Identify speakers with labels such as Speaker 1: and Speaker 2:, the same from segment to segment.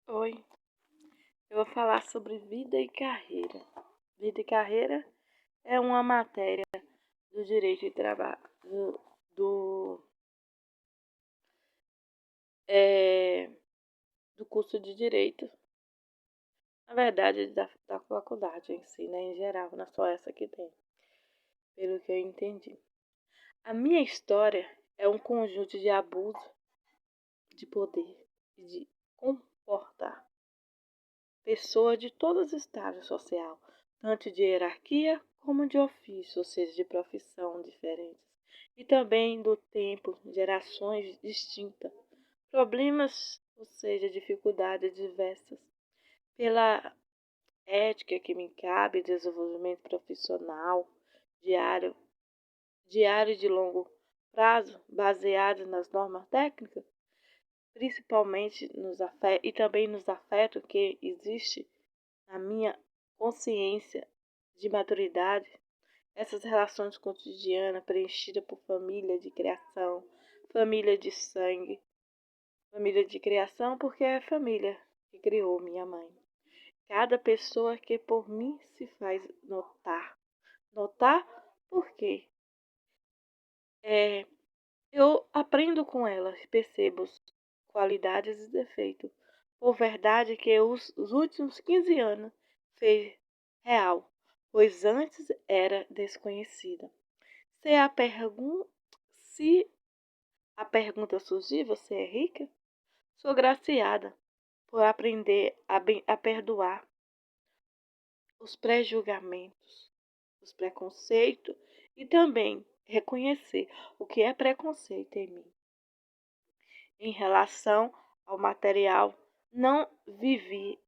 Speaker 1: Oi, eu vou falar sobre vida e carreira. Vida e carreira é uma matéria do direito de trabalho, do, é, do curso de direito, na verdade, da faculdade em si, né, em geral, não é só essa que tem, pelo que eu entendi. A minha história é um conjunto de abuso de poder e de comportar pessoas de todos os estágios social, tanto de hierarquia como de ofício, ou seja, de profissão diferentes, e também do tempo, gerações distintas, problemas, ou seja, dificuldades diversas, pela ética que me cabe, desenvolvimento profissional diário, diário e de longo prazo, baseado nas normas técnicas, principalmente nos afetos e também nos afetos que existe na minha consciência de maturidade, essas relações cotidianas preenchidas por família de criação, família de sangue, família de criação porque é a família que criou minha mãe. Cada pessoa que por mim se faz notar. Notar porque eu aprendo com elas, percebo qualidades e defeitos. Por verdade que os últimos 15 anos fez real, pois antes era desconhecida. Se a, pergun se a pergunta surgir, você é rica? Sou graciada por aprender a perdoar os pré-julgamentos, os preconceitos e também reconhecer o que é preconceito em mim. Em relação ao material, não vivi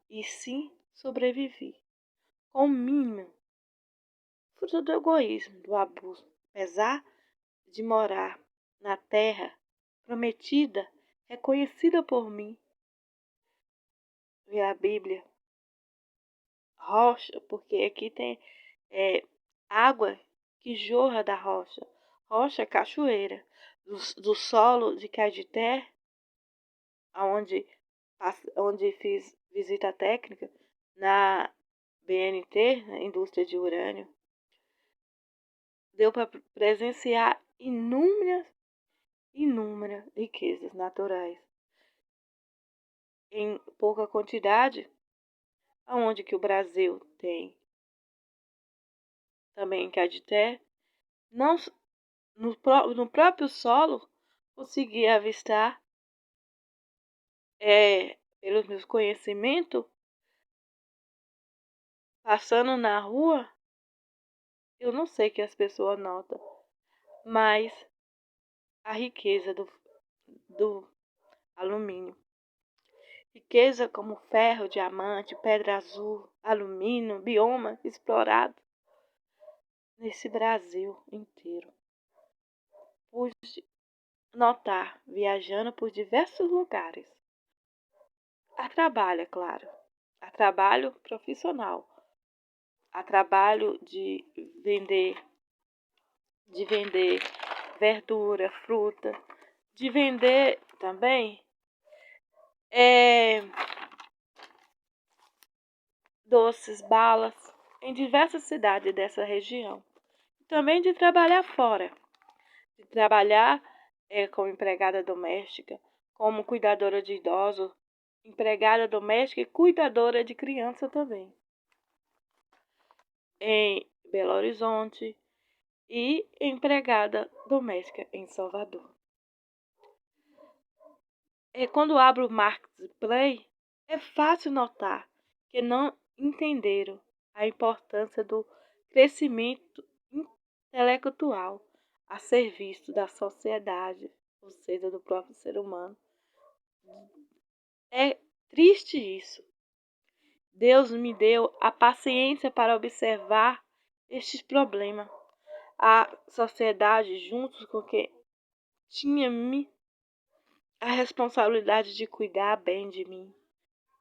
Speaker 1: e sim sobrevivi. Com o mínimo, fruto do egoísmo, do abuso, apesar de morar na terra prometida, reconhecida por mim, via a Bíblia, rocha, porque aqui tem é, água que jorra da rocha, rocha é cachoeira, do solo de Caetité, onde fiz visita técnica na BNT, na indústria de urânio, deu para presenciar inúmeras riquezas naturais em pouca quantidade, aonde que o Brasil tem também em Caetité, não no próprio solo consegui avistar, pelos meus conhecimentos, passando na rua, eu não sei que as pessoas notam, mas a riqueza do alumínio. Riqueza como ferro, diamante, pedra azul, alumínio, bioma explorado nesse Brasil inteiro. Pude notar viajando por diversos lugares. A trabalho, é claro. A trabalho profissional. A trabalho de vender verdura, fruta, de vender também doces, balas, em diversas cidades dessa região. Também de trabalhar fora, de trabalhar como empregada doméstica, como cuidadora de idosos, empregada doméstica e cuidadora de criança também. Em Belo Horizonte e empregada doméstica em Salvador. Quando abro o Marketplace, é fácil notar que não entenderam a importância do crescimento intelectual a serviço da sociedade, ou seja, do próprio ser humano. É triste isso. Deus me deu a paciência para observar estes problemas. A sociedade, juntos com que tinha-me a responsabilidade de cuidar bem de mim,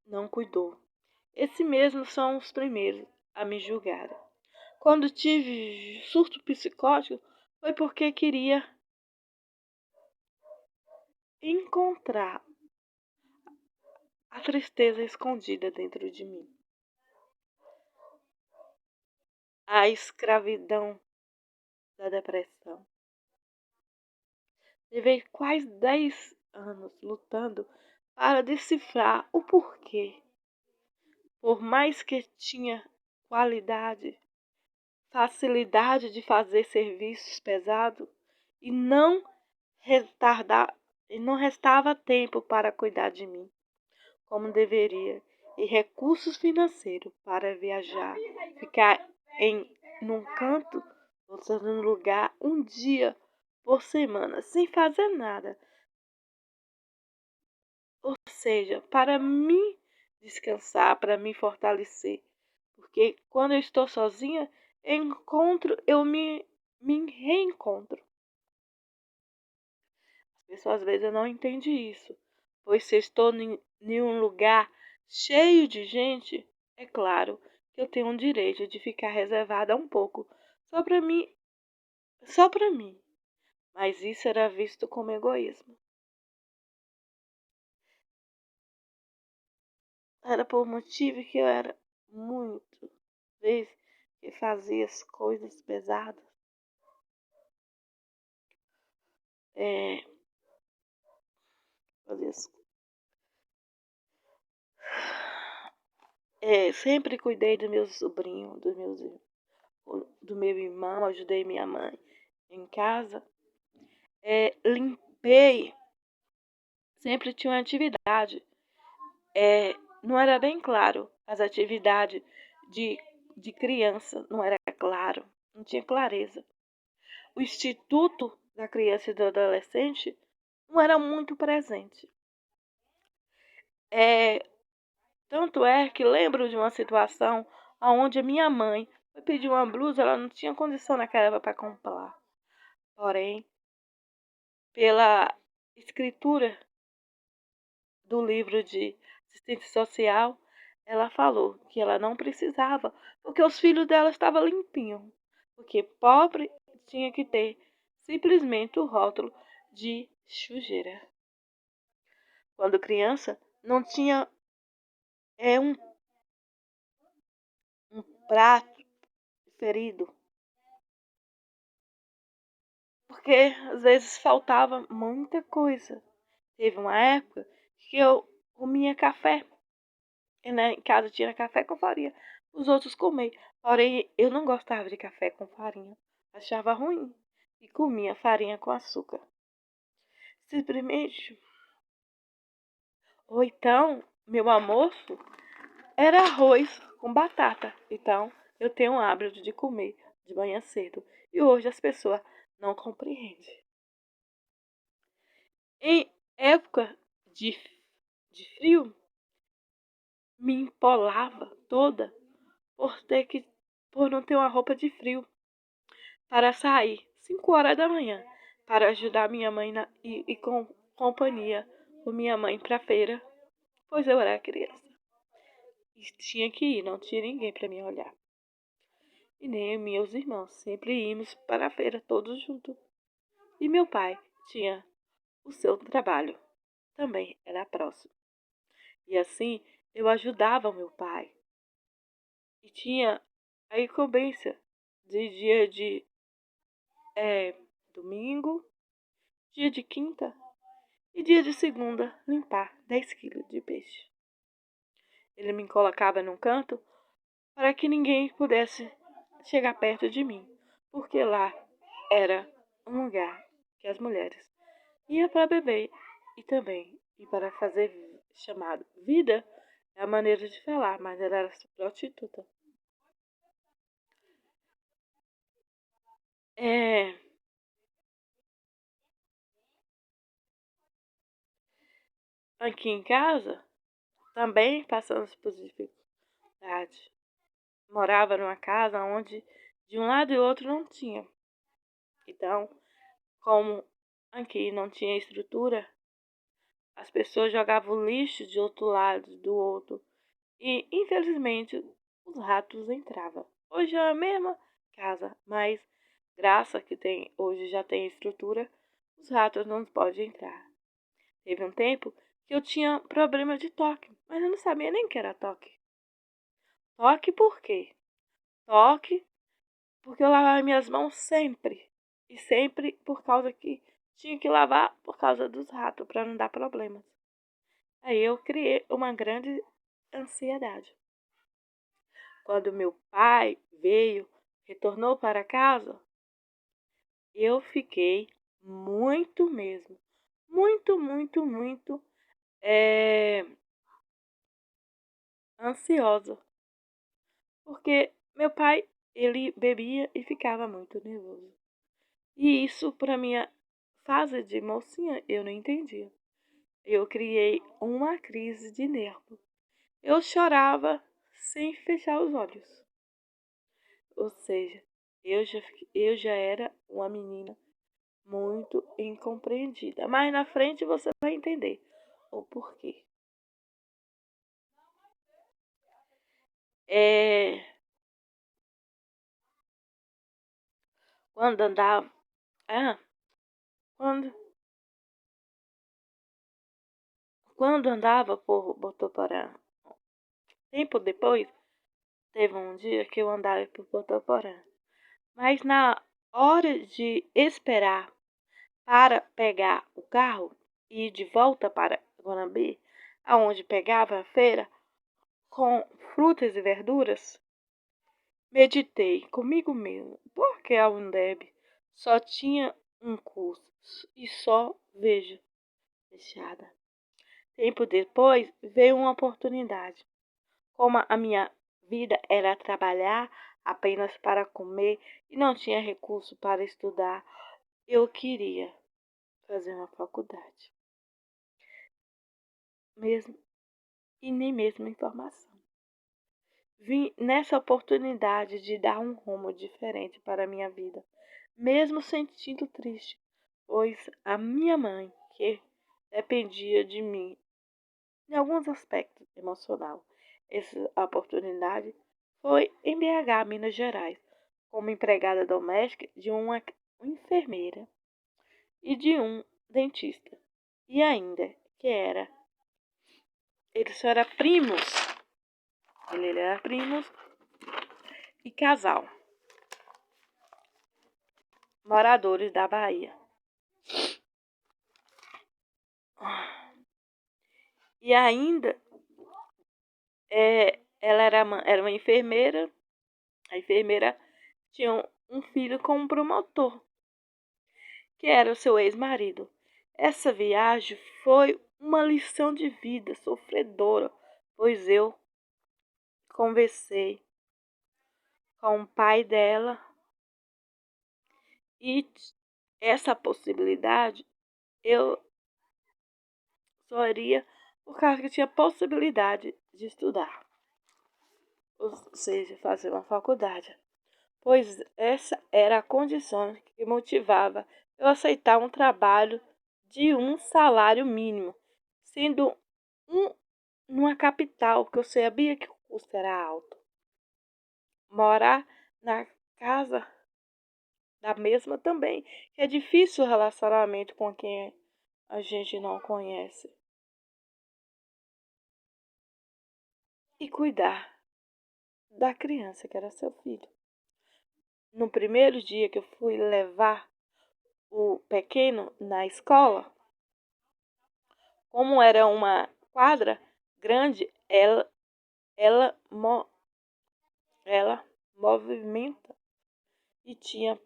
Speaker 1: não cuidou. Esses mesmos são os primeiros a me julgar. Quando tive surto psicótico, foi porque queria encontrar a tristeza escondida dentro de mim, a escravidão da depressão. Levei quase 10 anos lutando para decifrar o porquê. Por mais que tinha qualidade, facilidade de fazer serviços pesados e retardar, e não restava tempo para cuidar de mim como deveria e recursos financeiros para viajar, ficar num canto, outro num lugar, um dia por semana, sem fazer nada. Ou seja, para me descansar, para me fortalecer. Porque quando eu estou sozinha, eu me reencontro. As pessoas às vezes não entendem isso. Pois se eu estou em um lugar cheio de gente, é claro que eu tenho o direito de ficar reservada um pouco. Só para mim, só para mim. Mas isso era visto como egoísmo. Era por motivo que eu era muito vezes que fazia as coisas pesadas. É, fazia sempre cuidei do meu sobrinho, do meu irmão, ajudei minha mãe em casa. Limpei, sempre tinha uma atividade. Não era bem claro as atividades de, de criança, não era claro, não tinha clareza. O Instituto da Criança e do Adolescente não era muito presente. É, Tanto é que lembro de uma situação onde a minha mãe foi pedir uma blusa, ela não tinha condição naquela época para comprar. Porém, pela escritura do livro de assistência social, ela falou que ela não precisava, porque os filhos dela estavam limpinhos. Porque pobre tinha que ter simplesmente o rótulo de sujeira. Quando criança, não tinha um prato ferido. Porque às vezes faltava muita coisa. Teve uma época que eu comia café. E, né, em casa tinha café com farinha. Os outros comiam. Porém, eu não gostava de café com farinha. Achava ruim. E comia farinha com açúcar. Simplesmente. Ou então, meu almoço era arroz com batata. Então, eu tenho o hábito de comer de manhã cedo. E hoje as pessoas não compreendem. Em época de frio, me empolava toda por não ter uma roupa de frio para sair 5 horas da manhã para ajudar minha mãe e com companhia com minha mãe para feira, pois eu era criança e tinha que ir, não tinha ninguém para me olhar. E nem meus irmãos, sempre íamos para a feira todos juntos. E meu pai tinha o seu trabalho, também era próximo. E assim eu ajudava o meu pai. E tinha a incumbência de dia de domingo, dia de quinta e dia de segunda limpar 10 quilos de peixe. Ele me colocava num canto para que ninguém pudesse chegar perto de mim, porque lá era um lugar que as mulheres iam para beber e também e para fazer chamado vida, é a maneira de falar, mas ela era prostituta. É, Aqui em casa também passamos por dificuldade. Morava numa casa onde de um lado e outro não tinha. Então, como aqui não tinha estrutura, as pessoas jogavam lixo de outro lado do outro. E infelizmente os ratos entravam. Hoje é a mesma casa, mas graças que hoje já tem estrutura, os ratos não podem entrar. Teve um tempo que eu tinha problema de toque, mas eu não sabia nem que era toque. Toque por quê? Toque porque eu lavava minhas mãos sempre. E sempre por causa que tinha que lavar por causa dos ratos, para não dar problemas. Aí eu criei uma grande ansiedade. Quando meu pai veio, retornou para casa, eu fiquei muito mesmo. Muito, muito, muito ansiosa. Porque meu pai, ele bebia e ficava muito nervoso. E isso, para minha fase de mocinha, eu não entendia. Eu criei uma crise de nervo. Eu chorava sem fechar os olhos. Ou seja, eu já era uma menina muito incompreendida. Mas na frente você vai entender o porquê. É, quando andava. Ah, quando, quando andava por Botuporã, tempo depois, teve um dia que eu andava por Botuporã. Mas na hora de esperar para pegar o carro e ir de volta para Guanambi, aonde pegava a feira com frutas e verduras, meditei comigo mesmo, porque a Undeb só tinha um curso e só vejo fechada. Tempo depois veio uma oportunidade. Como a minha vida era trabalhar apenas para comer e não tinha recurso para estudar, eu queria fazer uma faculdade, mesmo e nem mesmo informação. Vim nessa oportunidade de dar um rumo diferente para a minha vida, mesmo sentindo triste, pois a minha mãe, que dependia de mim em alguns aspectos emocional, essa oportunidade foi em BH, Minas Gerais, como empregada doméstica de uma enfermeira e de um dentista. E ainda que era, eles eram primos, ele era primos e casal, moradores da Bahia. E ainda ela era uma enfermeira, a enfermeira tinha um filho com um promotor, que era o seu ex-marido. Essa viagem foi uma lição de vida sofredora, pois eu conversei com o pai dela e essa possibilidade eu só iria por causa que tinha possibilidade de estudar, ou seja, fazer uma faculdade, pois essa era a condição que motivava eu aceitar um trabalho de um salário mínimo, sendo um numa capital, que eu sabia que o custo era alto. Morar na casa da mesma também, que é difícil o relacionamento com quem a gente não conhece. E cuidar da criança que era seu filho. No primeiro dia que eu fui levar o pequeno na escola, como era uma quadra grande, ela, ela movimenta e tinha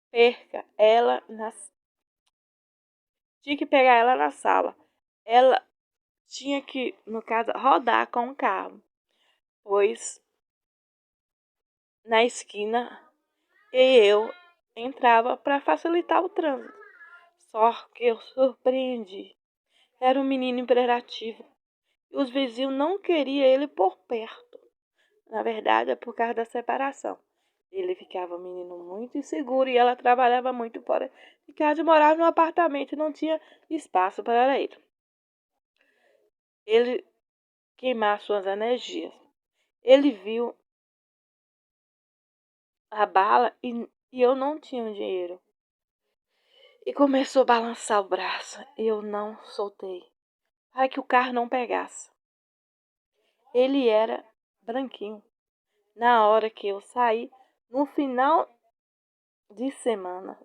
Speaker 1: perca ela tinha que pegar ela na sala. Ela tinha que, no caso, rodar com o carro, pois na esquina e eu entrava para facilitar o trânsito. Só que eu surpreendi. Era um menino imperativo e os vizinhos não queriam ele por perto. Na verdade, é por causa da separação. Ele ficava um menino muito inseguro e ela trabalhava muito fora de casa e morava num apartamento e não tinha espaço para ele. Ele queimar suas energias. Ele viu a bala e eu não tinha dinheiro. e começou a balançar o braço. Eu não soltei, para que o carro não pegasse. Ele era branquinho. Na hora que eu saí, no final de semana,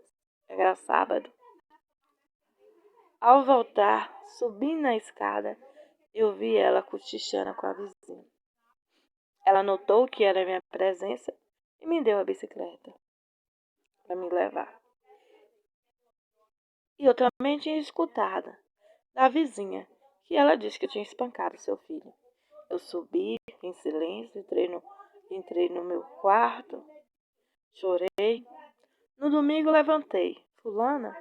Speaker 1: era sábado, ao voltar, subindo na escada, eu vi ela cochichando com a vizinha. Ela notou que era minha presença e me deu a bicicleta para me levar. E eu também tinha escutado da vizinha que ela disse que eu tinha espancado seu filho. Eu subi em silêncio, entrei no meu quarto, chorei. No domingo levantei. Fulana,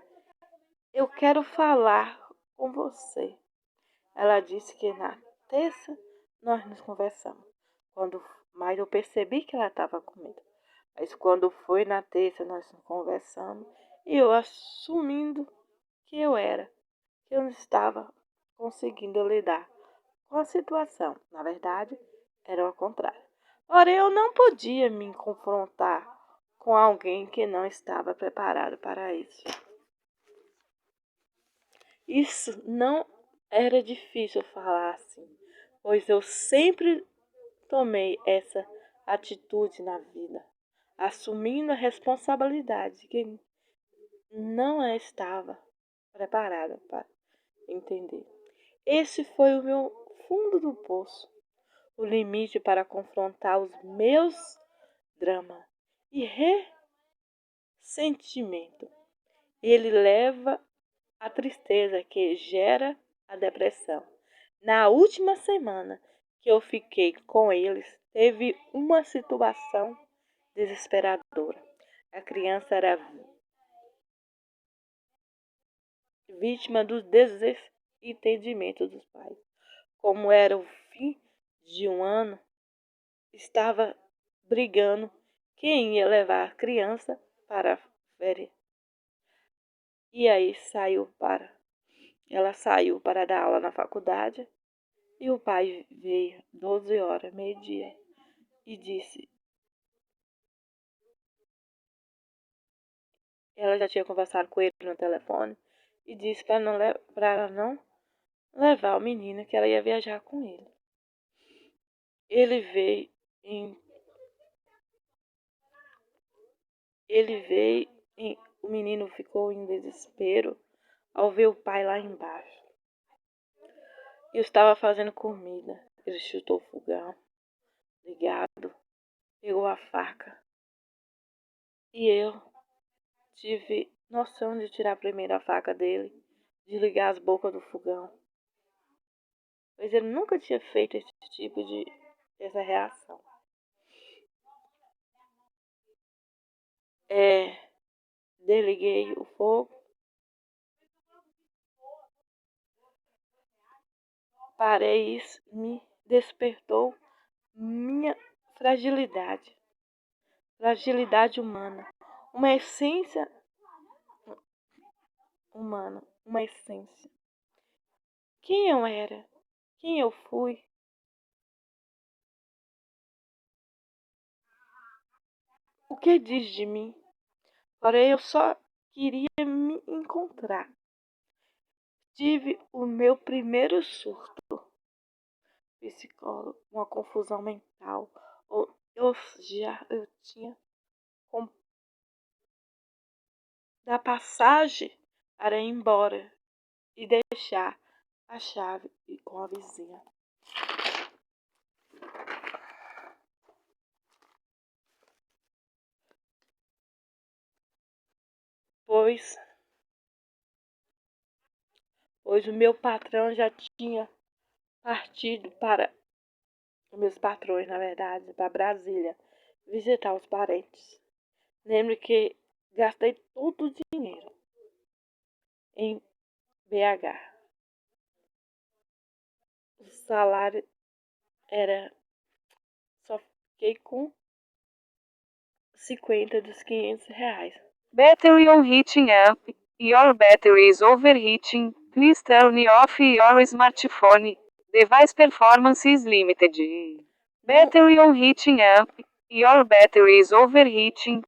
Speaker 1: eu quero falar com você. Ela disse que na terça nós nos conversamos. Mas eu percebi que ela estava com medo. Mas quando foi na terça nós nos conversamos e eu assumindo que que eu não estava conseguindo lidar com a situação. Na verdade, era o contrário. Porém, eu não podia me confrontar com alguém que não estava preparado para isso. Isso não era difícil falar assim, pois eu sempre tomei essa atitude na vida, assumindo a responsabilidade que não estava preparada para entender. Esse foi o meu fundo do poço, o limite para confrontar os meus dramas e ressentimento. Ele leva a tristeza que gera a depressão. Na última semana que eu fiquei com eles, teve uma situação desesperadora. A criança era vítima do desentendimento dos pais. Como era o fim de um ano, estava brigando quem ia levar a criança para a férias. E aí ela saiu para dar aula na faculdade e o pai veio 12 horas, meio-dia, e disse, ela já tinha conversado com ele no telefone e disse para ela não levar o menino, que ela ia viajar com ele. Ele veio em o menino ficou em desespero ao ver o pai lá embaixo. Eu estava fazendo comida. Ele chutou o fogão ligado, pegou a faca. E eu tive noção de tirar primeiro a faca dele, de ligar as bocas do fogão. Pois ele nunca tinha feito essa reação. Desliguei o fogo. Parei, isso me despertou minha fragilidade humana, uma essência humana, uma essência. Quem eu era, quem eu fui. O que diz de mim? Porém, eu só queria me encontrar. Tive o meu primeiro surto psicólogo, uma confusão mental. Eu tinha da passagem para ir embora e deixar a chave com a vizinha. Pois o meu patrão já tinha partido para os meus patrões, na verdade, para Brasília, visitar os parentes. Lembro que gastei todo o dinheiro em BH. O salário era... Só fiquei com 50 dos R$ 500.
Speaker 2: Battery on heating up. Your battery is overheating. Please turn off your smartphone. Device performance is limited. Battery on heating up. Your battery is overheating.